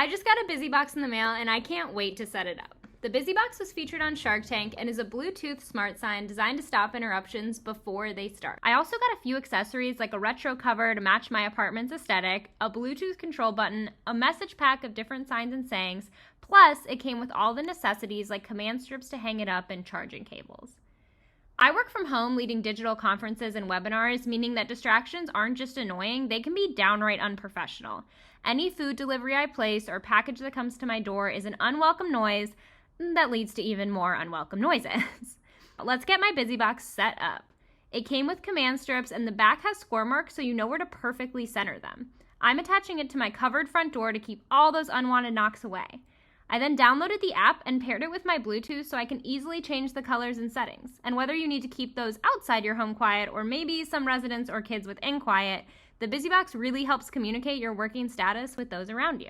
I just got a BusyBox in the mail and I can't wait to set it up. The BusyBox was featured on Shark Tank and is a Bluetooth smart sign designed to stop interruptions before they start. I also got a few accessories like a retro cover to match my apartment's aesthetic, a Bluetooth control button, a message pack of different signs and sayings, plus it came with all the necessities like command strips to hang it up and charging cables. I work from home leading digital conferences and webinars, meaning that distractions aren't just annoying, they can be downright unprofessional. Any food delivery I place or package that comes to my door is an unwelcome noise that leads to even more unwelcome noises. Let's get my BusyBox set up. It came with command strips and the back has score marks so you know where to perfectly center them. I'm attaching it to my covered front door to keep all those unwanted knocks away. I then downloaded the app and paired it with my Bluetooth so I can easily change the colors and settings. And whether you need to keep those outside your home quiet or maybe some residents or kids within quiet, the BusyBox really helps communicate your working status with those around you.